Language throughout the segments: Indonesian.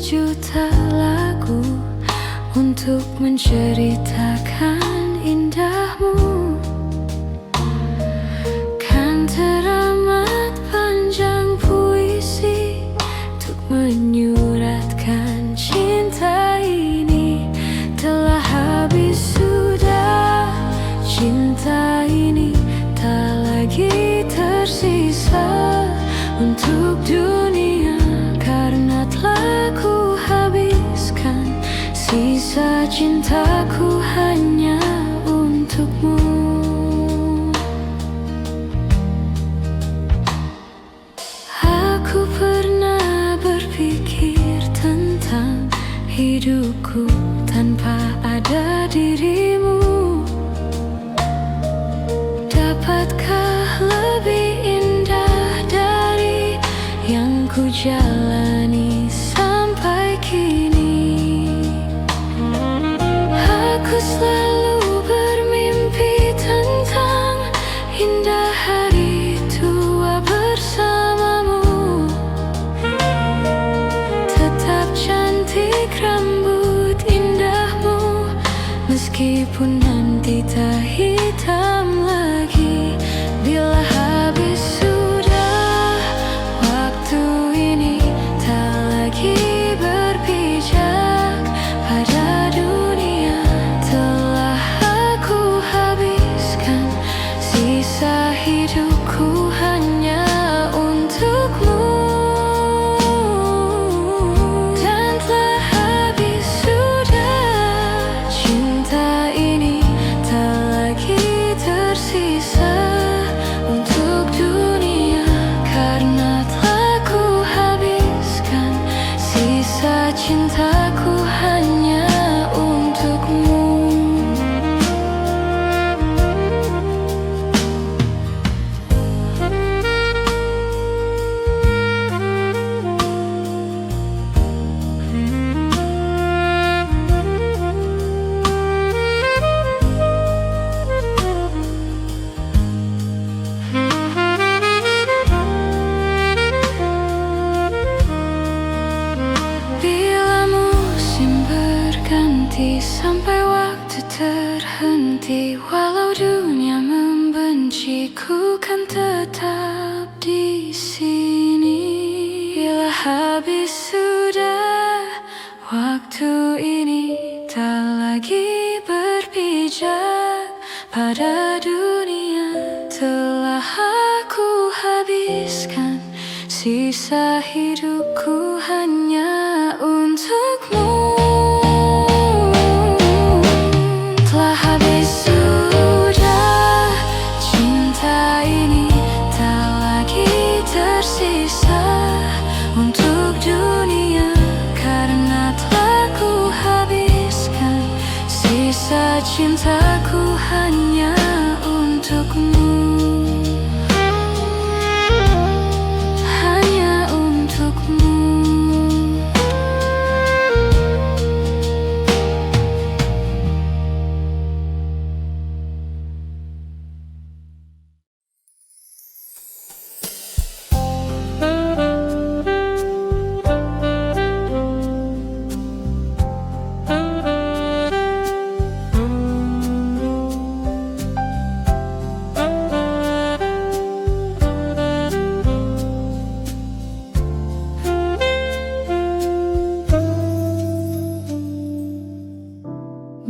sejuta lagu untuk menceritakan indahmu. Kan teramat panjang puisi untuk menyuratkan cinta ini. Telah habis sudah cinta ini, tak lagi tersisa untuk dunia, karena telah ku habiskan sisa cintaku hanya untukmu. Aku pernah berpikir tentang hidupku tanpa ada dirimu. Dapatkah lebih indah dari yang ku jalani sampai kini? Aku selalu bermimpi tentang indah hari tua bersamamu. Tetap cantik rambut indahmu, meskipun nanti tak hitam lagi. Bila habis sudah waktu ini, tak lagi berpijak pada dunia. Telah aku habiskan sisa hidupku hanya untukmu. Dan telah habis sudah cinta ini, tak lagi tersisa untuk dunia, karena telah ku habiskan sisa cintaku hanya untukmu. Bila musim berganti sampai waktu terhenti, walau dunia membenciku kan tetap di sini. Bila habis sudah waktu ini, tak lagi berpijak pada dunia. Telah aku habiskan sisa hidupku hanya untukmu. Telah habis sudah cinta ini, tak lagi tersisa untuk dunia, karena telah ku habiskan sisa cintaku hanya untukmu. Hanya untukmu.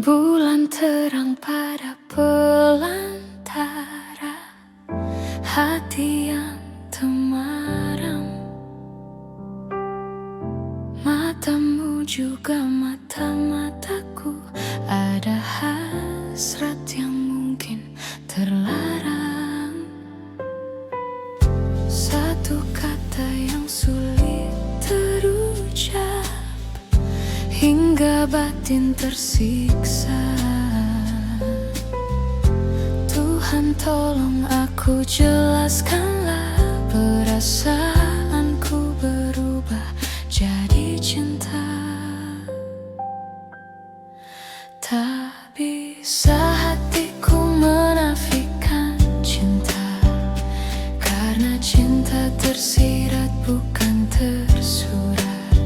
Bulan terang pada pelantara hati yang temaram. Matamu juga mata-mataku, ada hasrat yang mungkin terlarang. Satu kata yang sulit terucap, hingga batin tersiksa. Tuhan tolong aku, jelaskanlah perasaanku berubah jadi cinta. Tak bisa hatiku menafikan cinta, karena cinta tersirat bukan tersurat.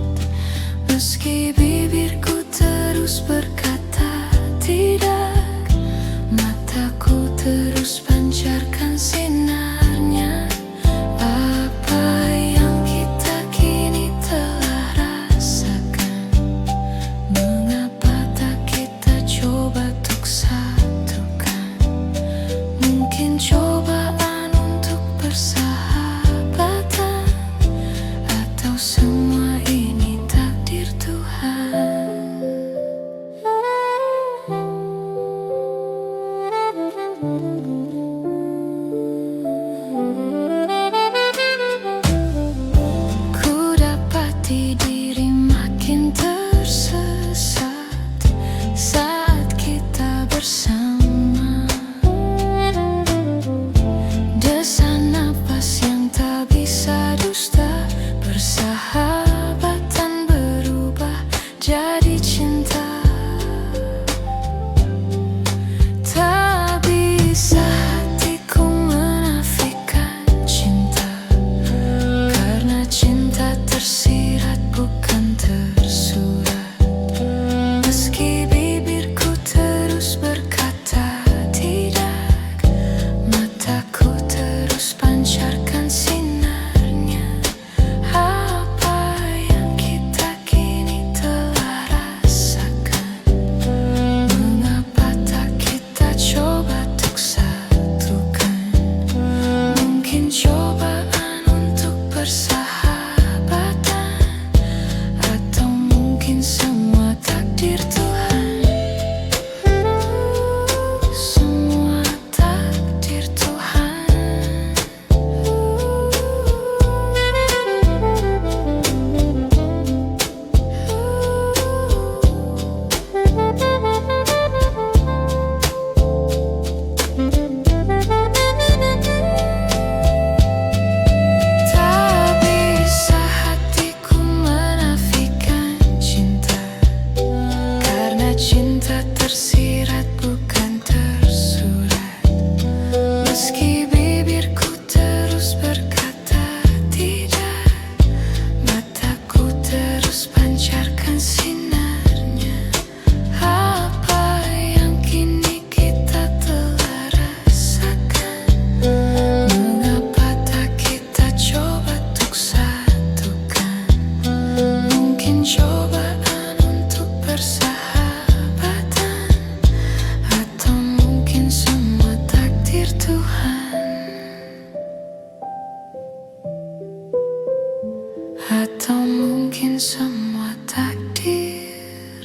Atau mungkin semua takdir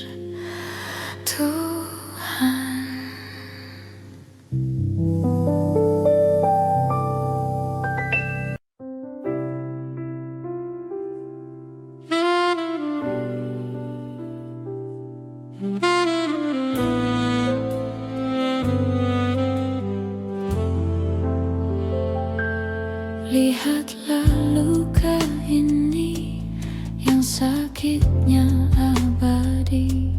Tuhan. Lihatlah luka ini yang sakitnya abadi,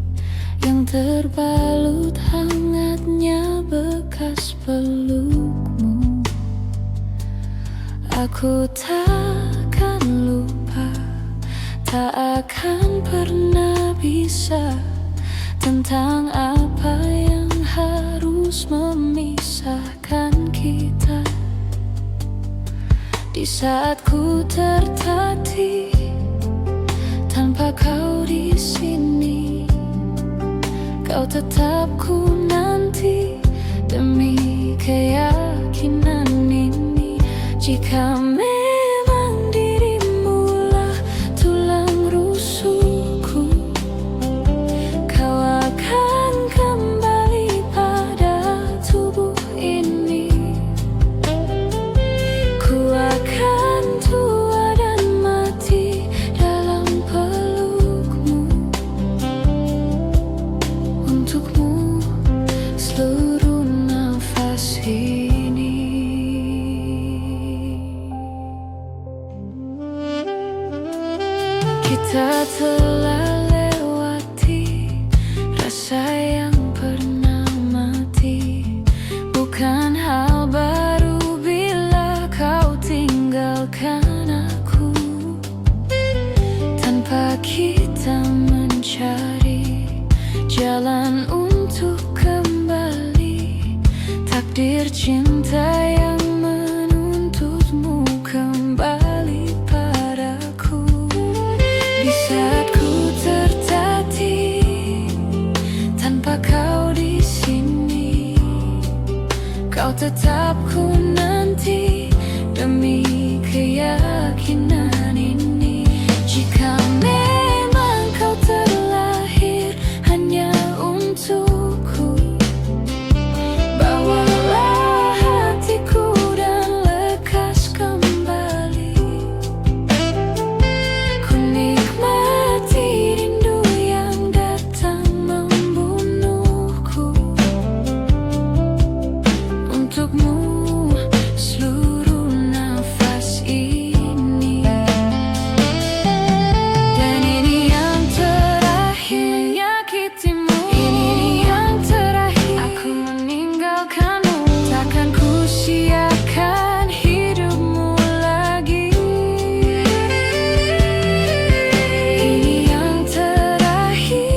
yang terbalut hangatnya bekas pelukmu. Aku takkan lupa, tak akan pernah bisa, tentang apa yang harus memisahkan kita. Di saat ku tertatih tanpa kau di sini, kau tetap ku nanti demi keyakinan ini. Jika memang dirimulah tulang rusukku, kau akan kembali pada tubuh ini. Ku akan tua dan mati dalam pelukmu. Untukmu seluruh nafas ini. Kita telah lewati rasa yang pernah mati. Bukan hal baru bila kau tinggalkan aku, tanpa kita mencari jalan untuk kembali. Takdir cinta yang menuntutmu kembali padaku. Di saat ku tertatih tanpa kau di sini, kau tetap ku nanti demi keyakinan ini. Jika memang kau terlahir hanya untukku, bawalah hatiku dan lekas kembali. Ku nikmati rindu yang datang membunuhku. Untukmu seluruh nafas ini. Dan ini yang terakhir menyakitimu. Ini yang terakhir aku meninggalkanmu. Takkan ku siakan hidupmu lagi. Ini yang terakhir,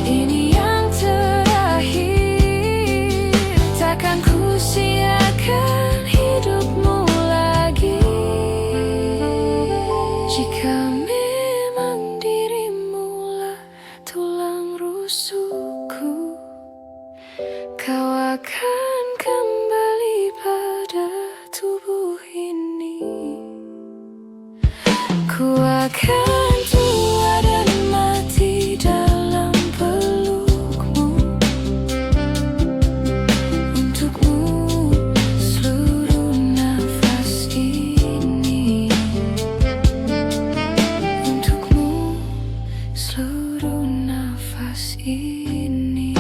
ini yang terakhir. Takkan ku siakan hidupmu lagi. Jika memang dirimulah tulang rusukku, kau akan kembali pada tubuh ini. Ku akan tua dan mati dalam pelukmu. Untukmu seluruh nafas ini. Untukmu seluruh nafas ini.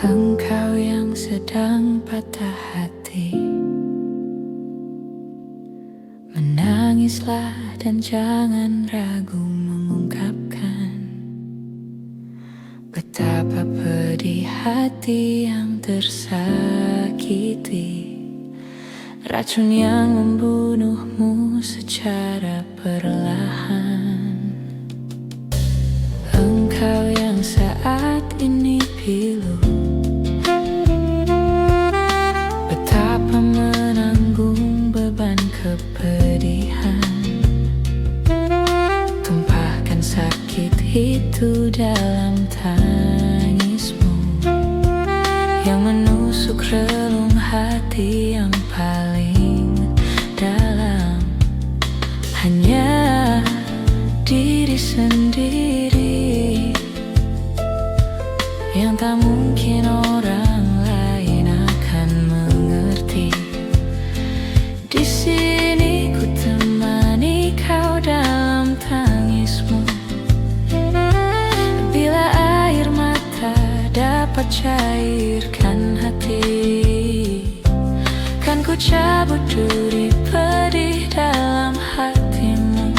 Engkau yang sedang patah hati, Tangislah dan jangan ragu mengungkapkan betapa pedih hati yang tersakiti, racun yang membunuhmu secara perlahan. Engkau yang saat ini pilu, betapa menanggung beban kepedihan. Tumpahkan sakit itu dalam tangismu yang menusuk relung hati yang paling dalam. Hanya diri sendiri yang tak mungkin orang lain akan mengerti. Di sini ku temani kau dalam tangismu. Bila air mata dapat cairkan hati, kan ku cabut duri pedih dalam hatimu,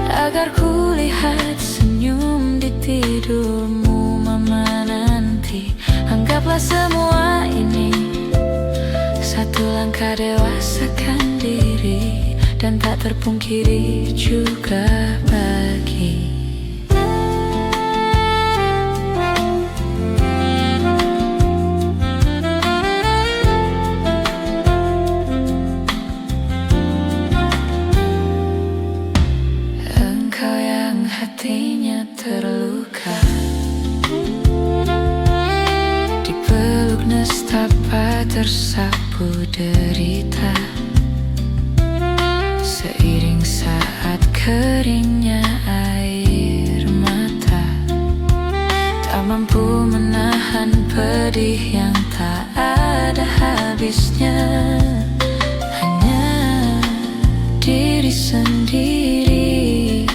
agar ku lihat senyum di tidurmu. Mama nanti, anggaplah semua ini satu langkah dewasakan diri, dan tak terpungkiri juga bagi engkau yang hatinya terluka, dipeluk nestapa tersapu derita, seiring saat keringnya air mata, tak mampu menahan pedih yang tak ada habisnya. Hanya diri sendiri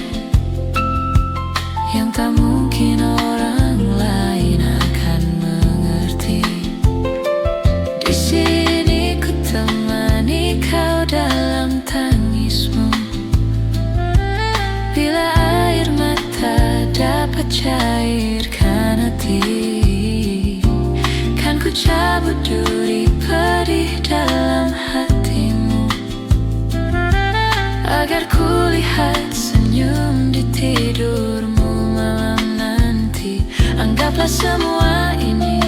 yang tak mungkin orang lain akan mengerti. Di sini ku temani kau dalam tangismu. Bila air mata dapat cairkan hati, kan ku cabut duri pedih dalam hatimu, agar ku lihat senyum di tidurmu. Malam nanti, anggaplah semua ini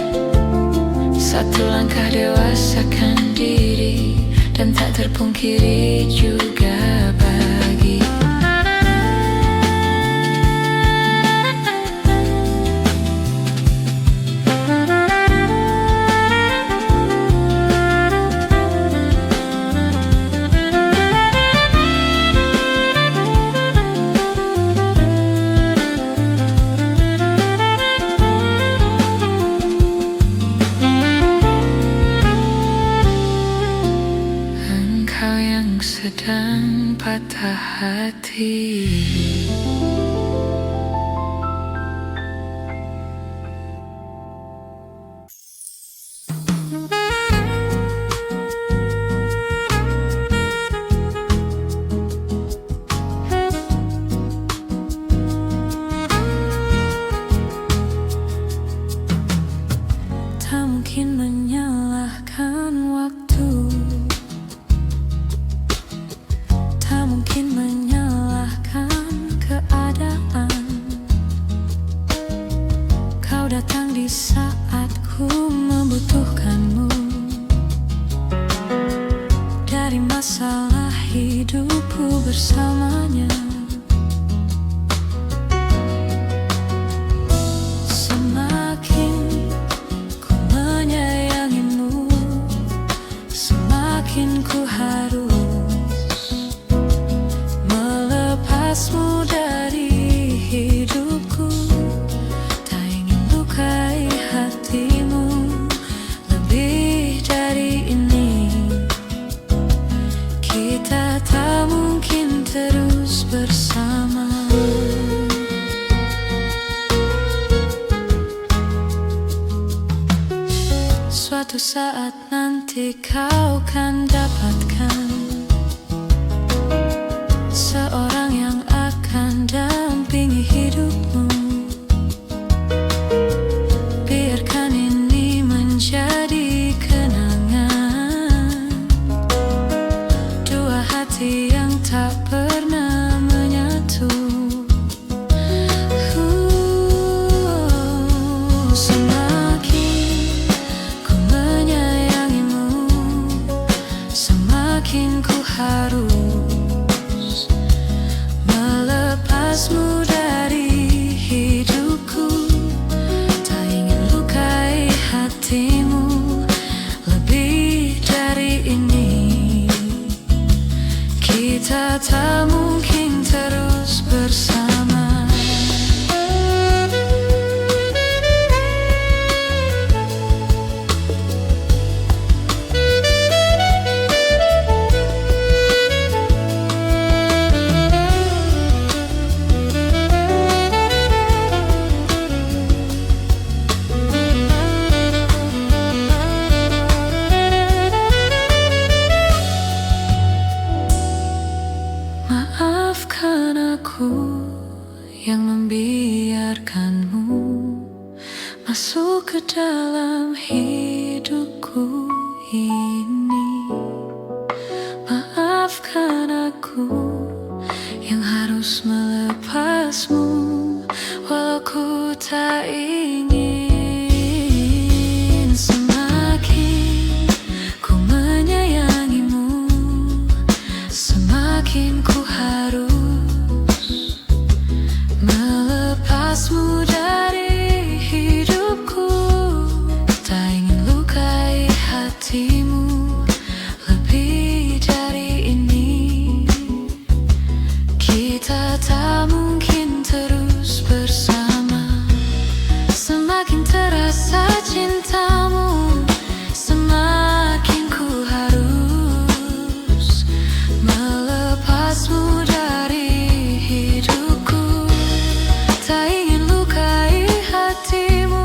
satu langkah dewasakan diri, dan tak terpungkiri juga bagi sedang patah hati. Tak mungkin menyalahkan waktu, tak mungkin menyalahkan keadaan. Kau datang di saat ku membutuhkanmu. Dari masalah hidupku bersamanya, semakin ku menyayangimu, semakin ku harus melepasmu dari hidupku. Tak ingin lukai hatimu lebih dari ini. Kita tak mungkin terus bersama. Suatu saat nanti kau kan dapatkan dalam hidupku ini. Maafkan aku yang harus melepasmu, walau ku tak ingin. Semakin ku menyayangimu, semakin ku harus melepasmu dari hidupku. Tak ingin lukai hatimu lebih dari ini. Kita tak mungkin terus bersama. Semakin terasa cintamu, semakin ku harus melepasmu dari hidupku. Tak ingin lukai hatimu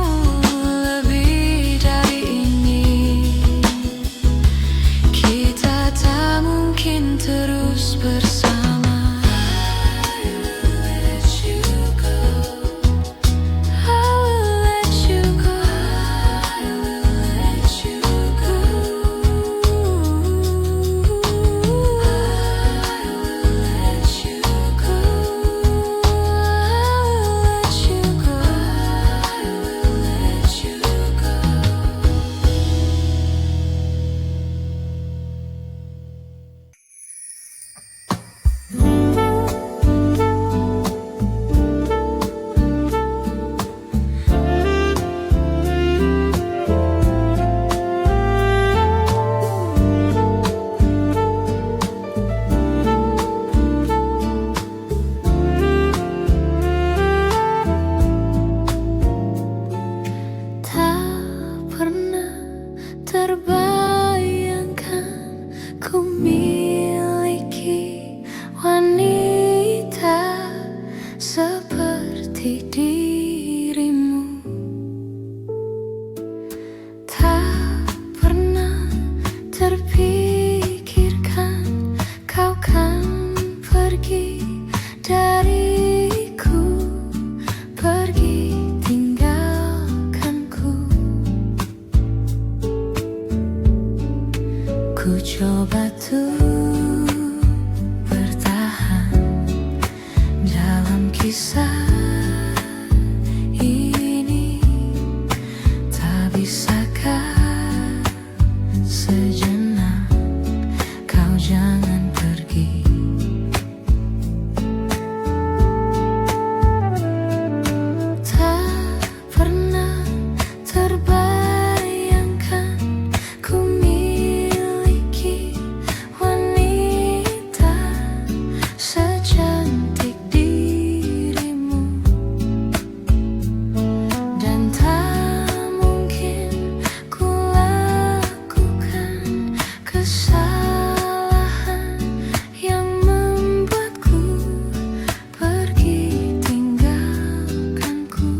lebih dari ini. Kita tak mungkin terus bersama. Terbayangkan ku miliki wanita seperti dirimu. Tak pernah terpikirkan kau kan pergi dariku, pergi tinggalkanku. Ku coba tuh bertahan dalam kisah ini. Tak bisakah sejenak kau jangan pergi. Tak pernah terbayangkan ku secantik dirimu, dan tak mungkin ku lakukan kesalahan yang membuatku pergi tinggalkanku.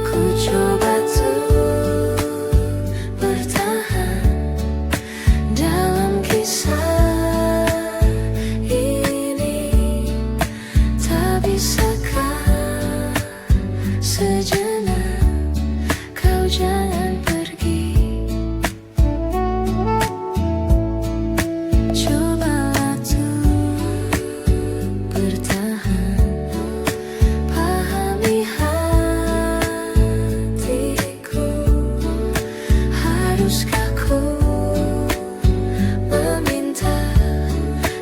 Ku coba tuh bertahan dalam kisah ini. Tak bisakah sejenak kau jangan pergi. Cobalah tuh bertahan, pahami hatiku. Haruskah ku meminta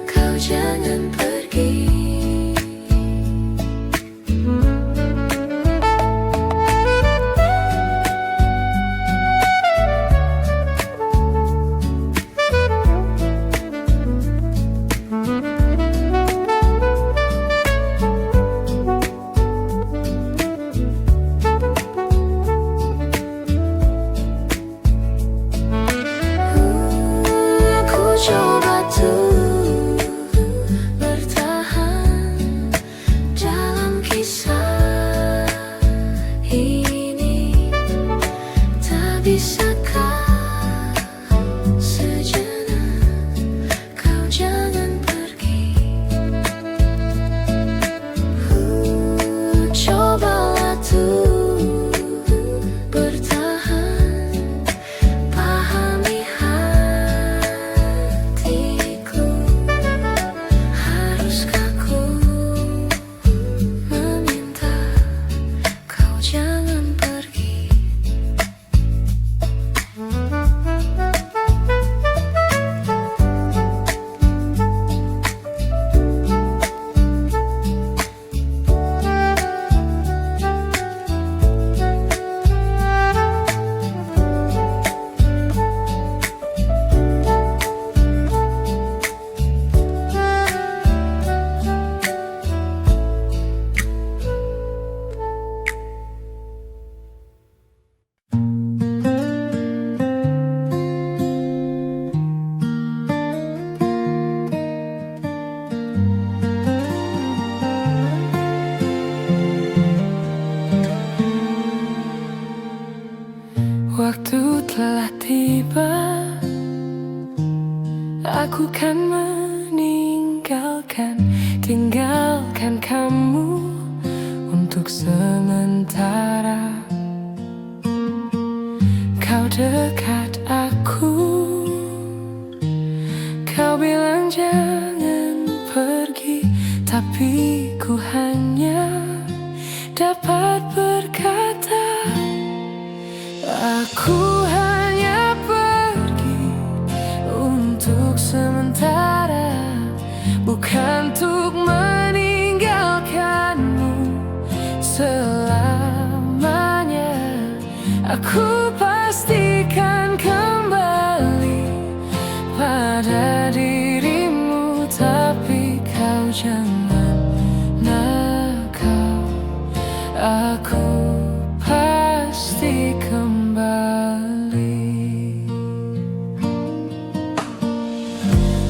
kau jangan pergi. Ku coba tuh bertahan dalam kisah ini. Tak bisakah sejenak kau jangan pergi. Cobalah Waktu telah tiba, aku kan tinggalkan kamu untuk sementara. Kau dekat aku, kau bilang jangan pergi, tapi ku hanya dapat berkata, aku hanya pergi untuk sementara, bukan untuk meninggalkanmu selamanya. Aku pastikan kembali pada dirimu, tapi kau jangan nakal. Aku pasti kembali.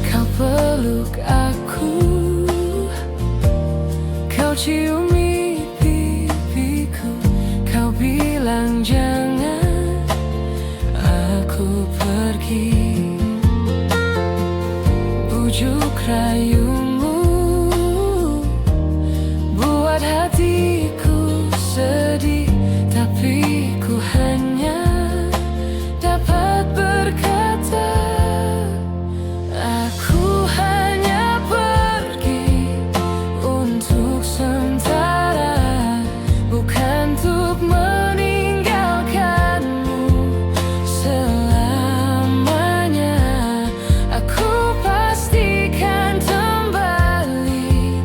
Kau peluk aku, kau ciumi pipiku, kau bilang jangan aku pergi. Bujuk rayumu buat hatiku sedih, tapi ku hanya dapat berkata, aku hanya pergi untuk sementara, bukan untuk meninggalkanmu selamanya. Aku pastikan kembali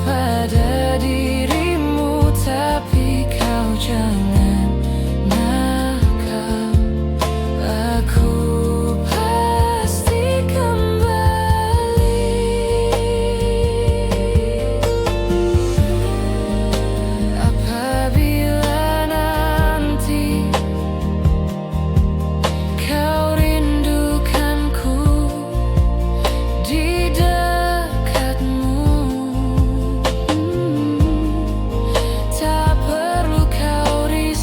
pada dirimu, tapi kau jangan nakal. Aku pasti kembali. Apabila nanti kau rindukanku di dekatmu, tak perlu kau risau.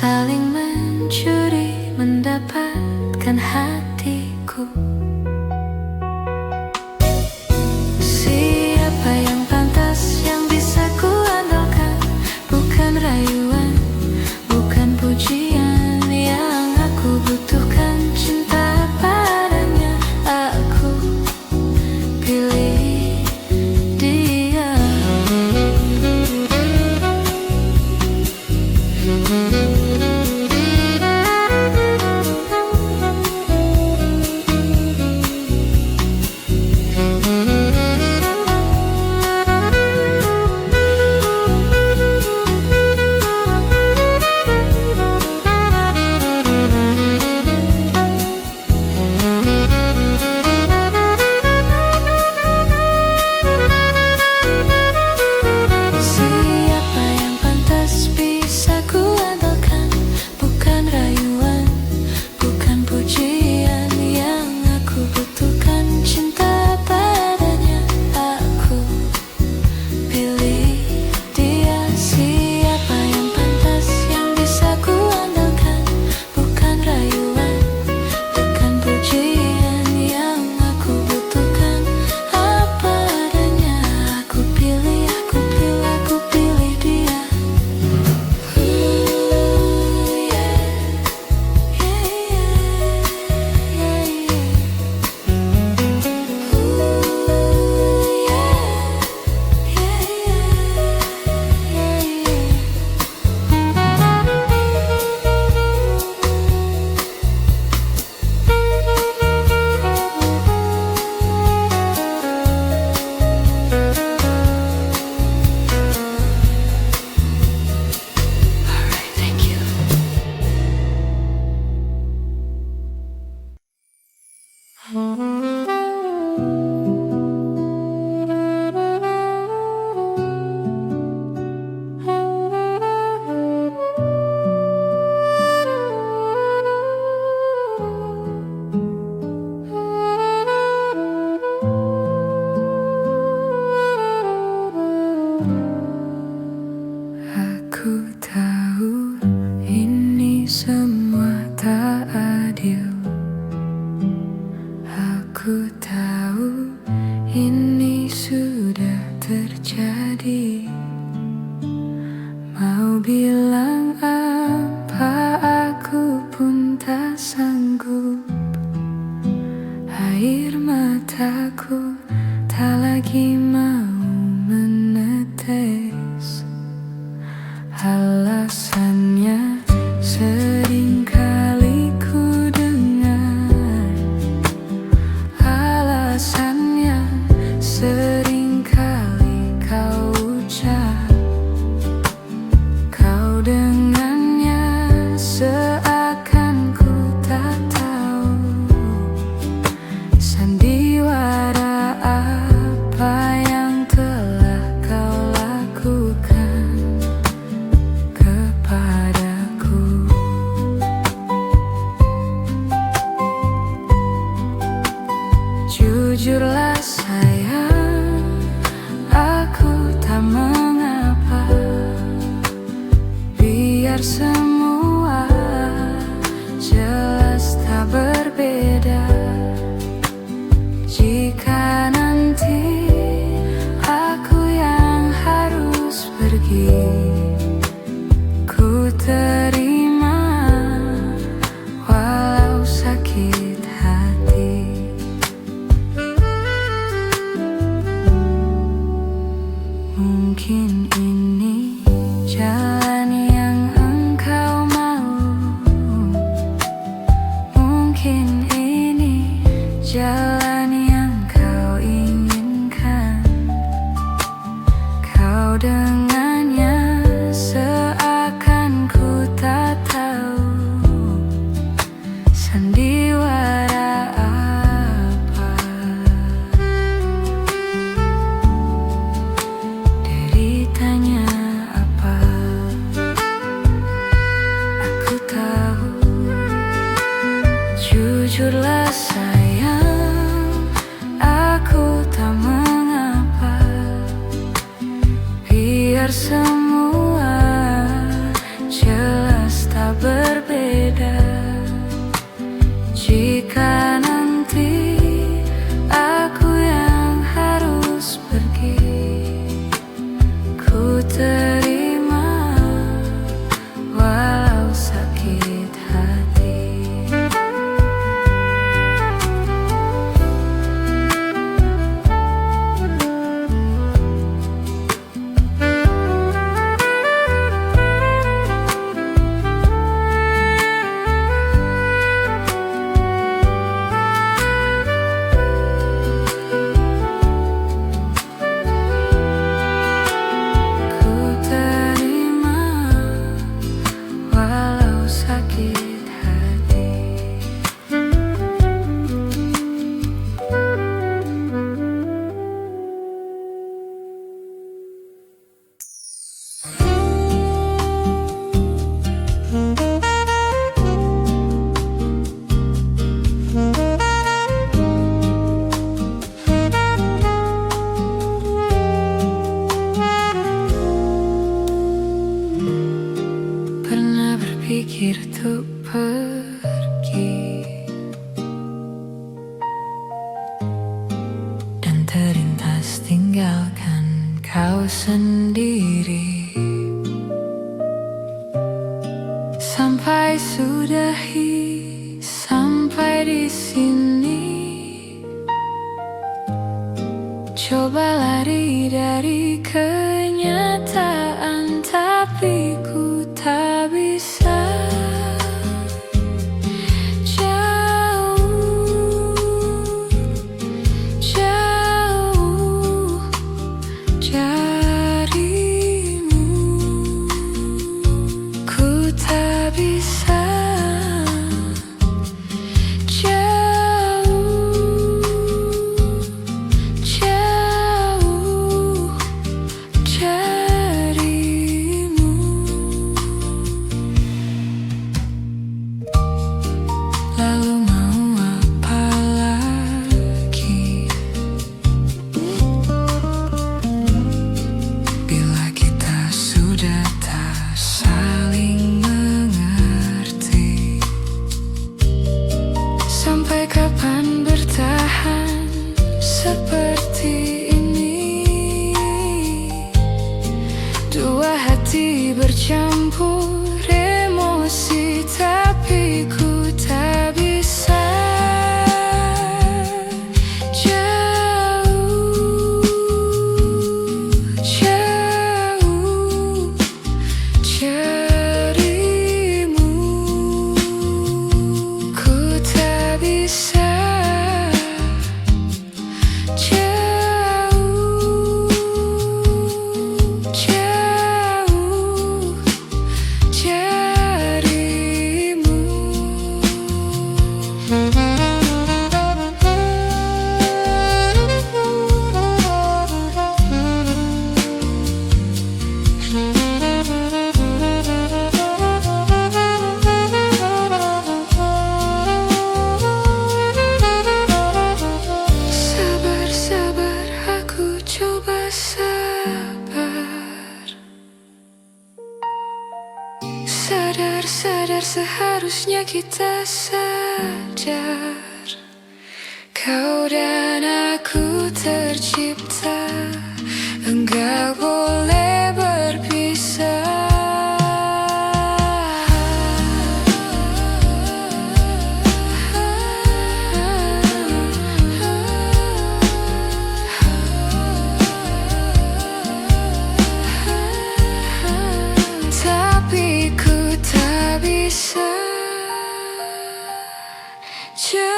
saling mencuri mendapatkan hatiku. Siapa yang pantas yang bisa ku andalkan? Bukan rayuan, bukan pujian, yang aku butuhkan cinta padanya. Aku pilih dia. Siapa yang pantas bisa ku andalkan? Bukan rayuan, bukan pujian, yang aku butuhkan cinta padanya. Aku pilih dia. Siapa yang pantas yang bisa ku andalkan? Bukan rayuan, bukan pujian, yang aku butuhkan apa adanya. Aku pilih, aku pilih, aku pilih dia. Alright, thank you. Aku tahu ini semua tak adil. Aku tahu ini sudah terjadi. Mau bilang apa, aku pun tak sanggup. Air mataku tak lagi mau menetes. Alasannya sering kali ku dengar, alasannya sering kali kau ucap. Kau dengannya seakan ku tak tahu sandiwara apa yang telah kau lakukan kepadaku. Jujurlah sayang, aku tak mengapa. Biar semua jelas tak berbeda. Jika nanti aku yang harus pergi, ku terima walau sakit hati. Mungkin ini jalan yang engkau mau. Mungkin ini jalan yang kau inginkan. Kau dengannya seakan ku tak tahu sandiwara apa, deritanya apa. Aku tahu. Jujurlah sayang, aku tak mengapa. Biar semua jelas tak sakit hati. Pernah berpikir untuk pergi dan terlintas tinggalkan kau sendiri. Sampai sudahi sampai di sini. Coba lari dari kenyataan, tapi ku tak bisa. Jauh, jauh darimu, ku tak bisa. Jauh, jauh darimu. Lalu mau apa lagi bila kita sudah tak saling mengerti? Sampai kapan bertahan seperti ini? Dua hati bercampur emosi, tapi ku tak bisa. Jauh, jauh darimu, ku tak bisa. Jauh, jauh darimu. Sabar, sabar, aku coba sabar. Sadar, sadar, seharusnya kita sadar. Kau dan aku tercipta, enggak boleh berpisah. Tapi ku tak bisa. Jauh,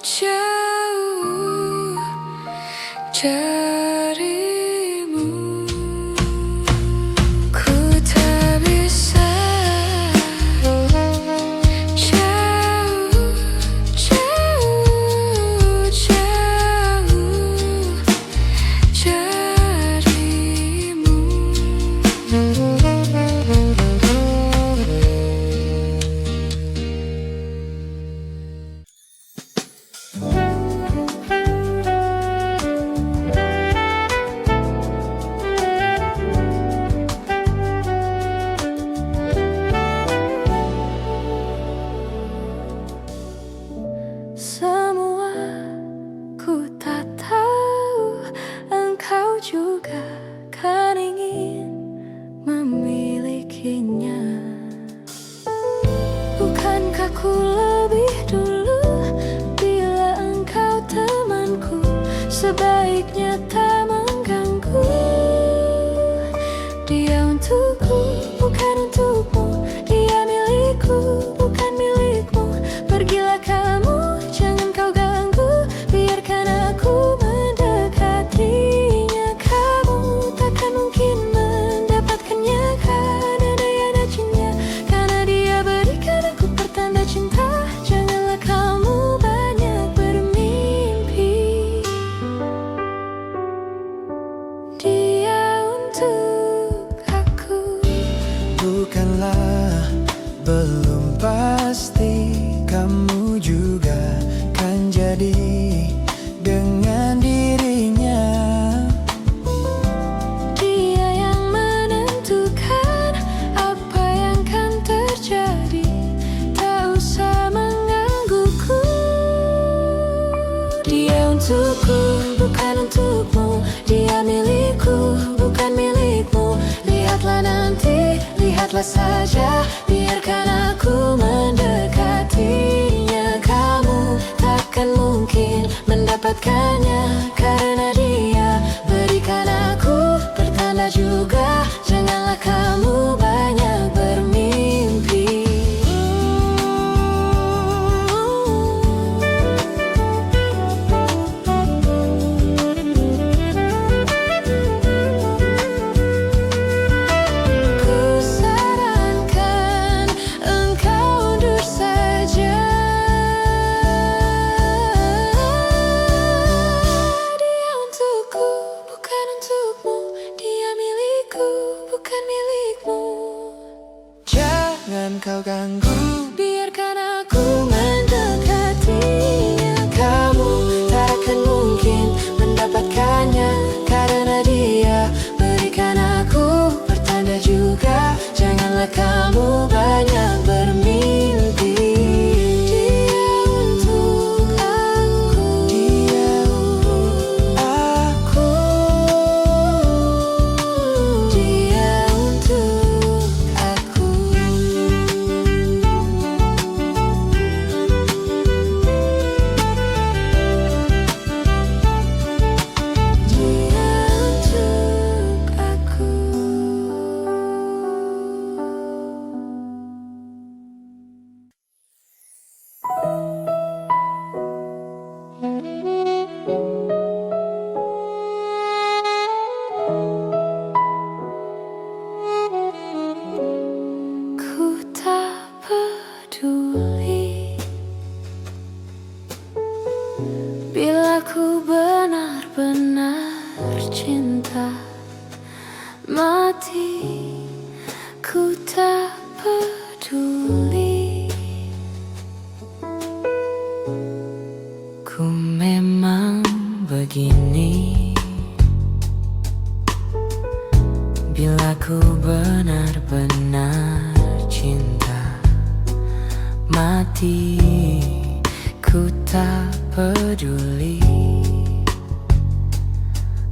jauh darimu, ku tak bisa. Jauh, jauh, jauh darimu. Lihatlah saja, biarkan aku mendekatinya. Kamu takkan mungkin mendapatkannya, karena dia berikan aku pertanda juga. Janganlah kamu banyak bermimpi. Ku sarankan engkau undur saja. Dia untukku, bukan untukmu. Dia milikku, bukan milikmu. Jangan kau ganggu, biarkan aku mendekatinya. Kamu tak akan mungkin mendapatkannya, karena dia berikan aku pertanda juga. Janganlah kamu banyak bermimpi. Dia untuk aku, dia untuk aku, dia untuk aku. Dia untuk aku. Ku tak peduli bila ku benar-benar cinta mati. Ku tak peduli. Ku memang begini bila ku benar-benar cinta mati. Ku tak peduli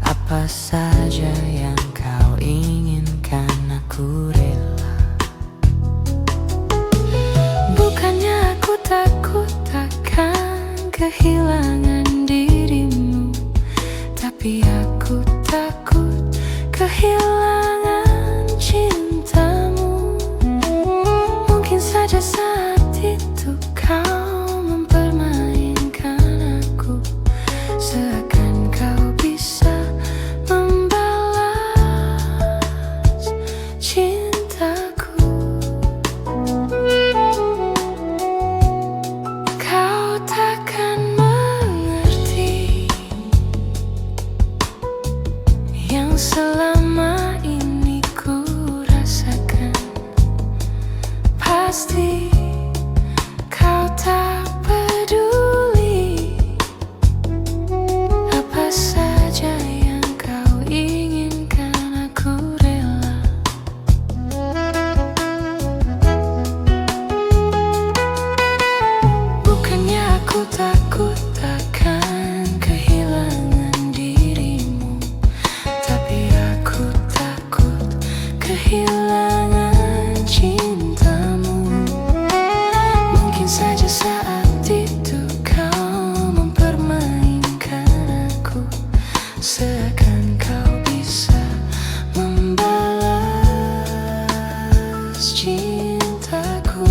apa saja yang kau inginkan, aku rela. Bukannya aku takut takkan kehilangan dirimu, tapi aku takut kehilangan cintamu. Mungkin saja saat itu kau mempermainkan aku, seakan kau bisa membalas cintaku. Kau takkan mengerti yang selama ini ku rasakan. Pasti kau tak peduli apa saja yang kau inginkan, aku rela. Bukannya aku takut takkan kehilangan dirimu, tapi aku takut kehilangan cintamu. Mungkin saja saat itu kau mempermainkan aku, seakan kau bisa membalas cintaku.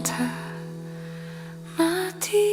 cinta mati.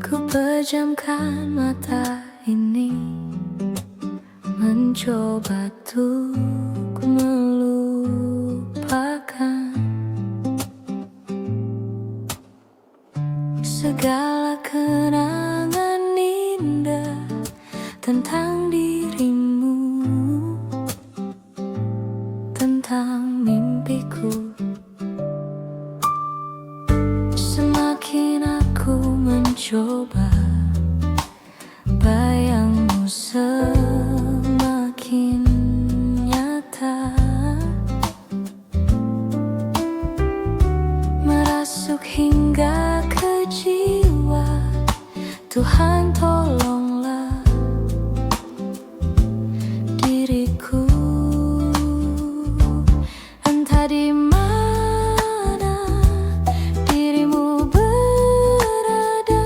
Ku pejamkan mata ini, mencoba untuk melupakan segala kenangan indah tentang dirimu, tentang mimpiku. Semakin aku mencoba, bayangmu semakin nyata, merasuk hingga ke jiwa. Tuhan tolonglah diriku, entah di mana dirimu berada.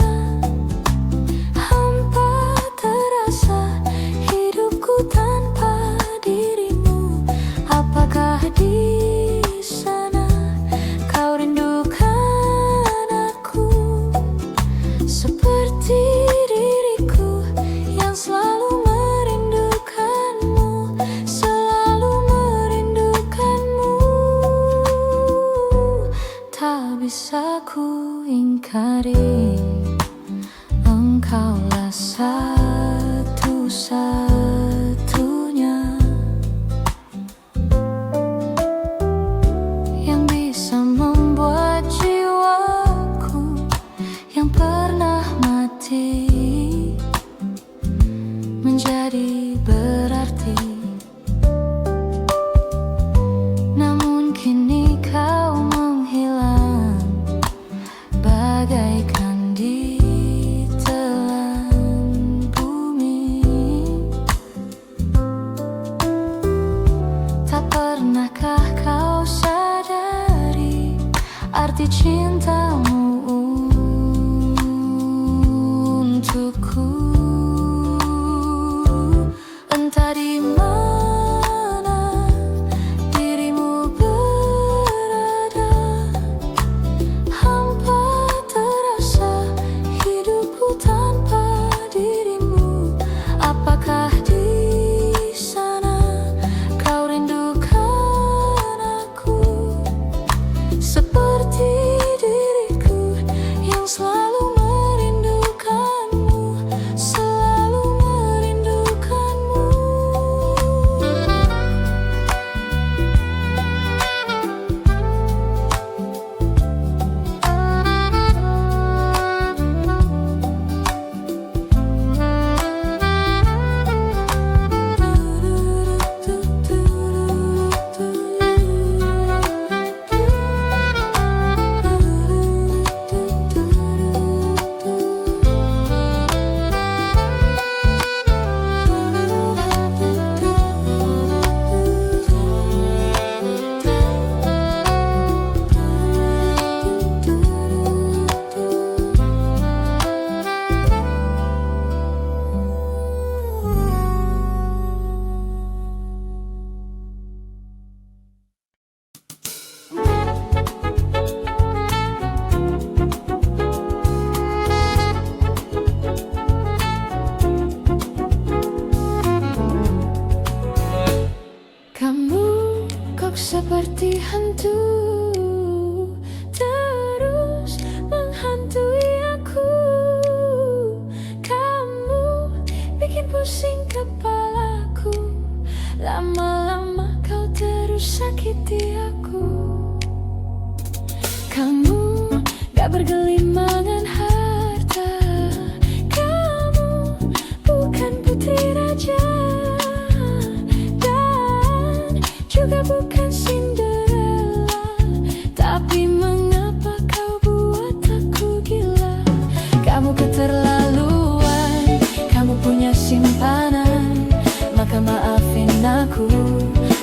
Hampa terasa hidupku tanpa dirimu. Apakah di sana kau rindukan aku seperti diriku yang selalu merindukanmu, selalu merindukanmu. Tak bisa ku ingkari, engkaulah satu-satunya yang bisa membuat jiwaku yang pernah mati menjadi berarti. Namun kini kau menghilang bagaikan di telan bumi. Tak pernahkah kau sadari arti cintamu untukku? Entah di mana dirimu berada, hampa terasa hidupku tanpa dirimu. Apakah di sana kau rindukan aku seperti diriku yang selalu merindukanmu, selalu merindukanmu. Seperti hantu terus menghantui aku. Kamu bikin pusing kepalaku. Lama-lama sakiti aku. Kamu gak bergelimangan harta, kamu bukan putri raja, dan juga bukan Cinderella. Tapi mengapa kau buat aku gila? Kamu keterlaluan, kamu punya simpanan, maka maafin aku.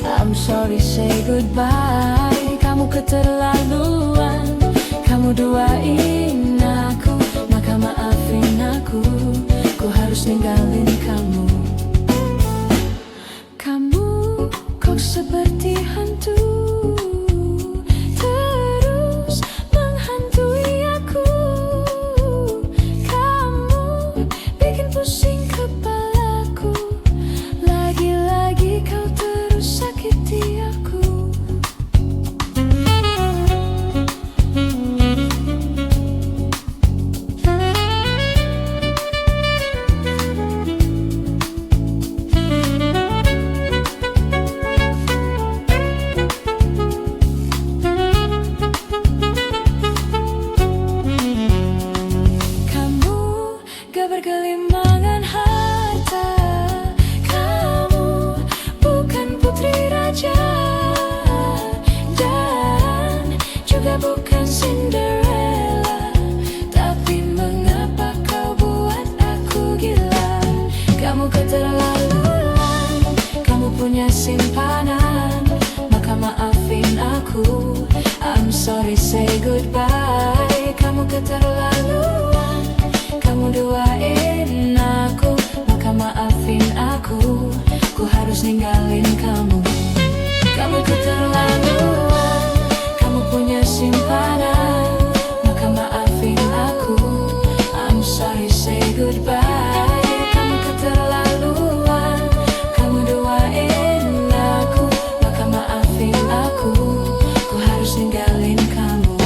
I'm sorry, say goodbye. Kamu keterlaluan, kamu duain aku, maka maafin aku. Ku harus ninggalin kamu. Kamu kok seperti hantu, terus menghantui aku. Kamu bikin pusing kepalaku, lagi-lagi kau terus sakiti aku. Bergelimangan harta, kamu bukan putri raja, dan juga bukan Cinderella. Tapi mengapa kau buat aku gila? Kamu keterlaluan, kamu punya simpanan, maka maafin aku. I'm sorry, say goodbye. Kamu keterlaluan, kamu duain aku, maka maafin aku. Ku harus ninggalin kamu. Kamu keterlaluan, kamu punya simpanan, maka maafin aku. I'm sorry, say goodbye. Kamu keterlaluan, kamu duain aku, maka maafin aku. Ku harus ninggalin kamu.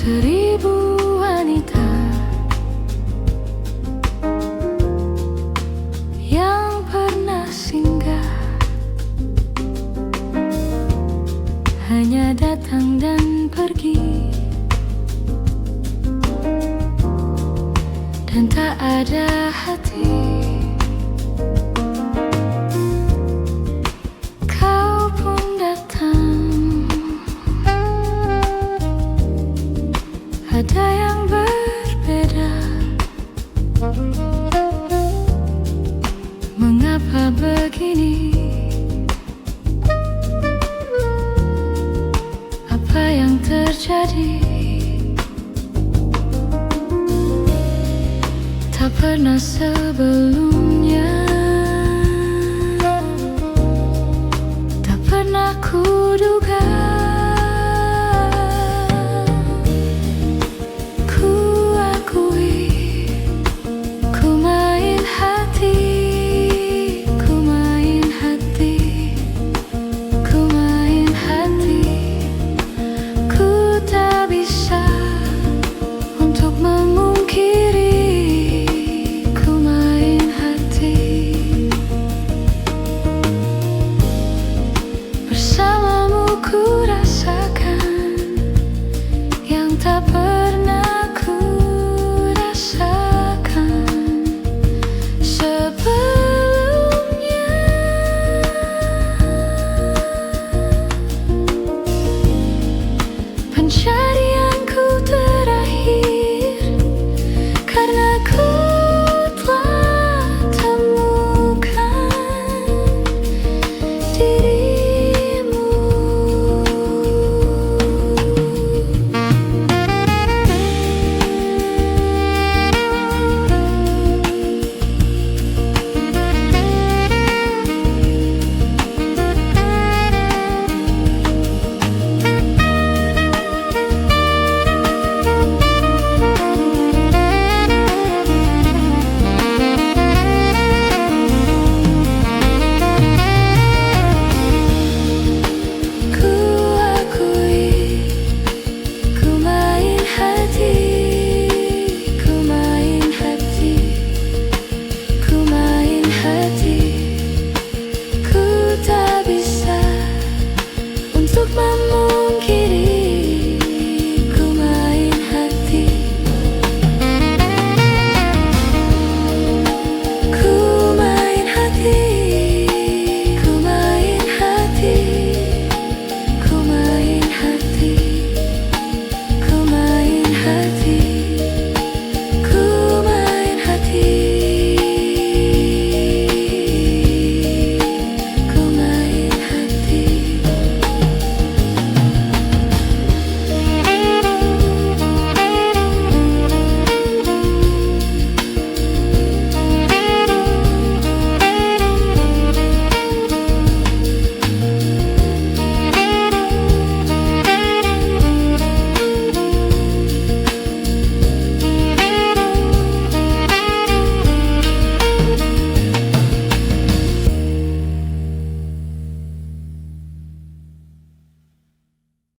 Seribu wanita yang pernah singgah, hanya datang dan pergi, dan tak ada hati. Kau pun datang, ada yang berbeda. Mengapa begini? Apa yang terjadi? Tak pernah sebelumnya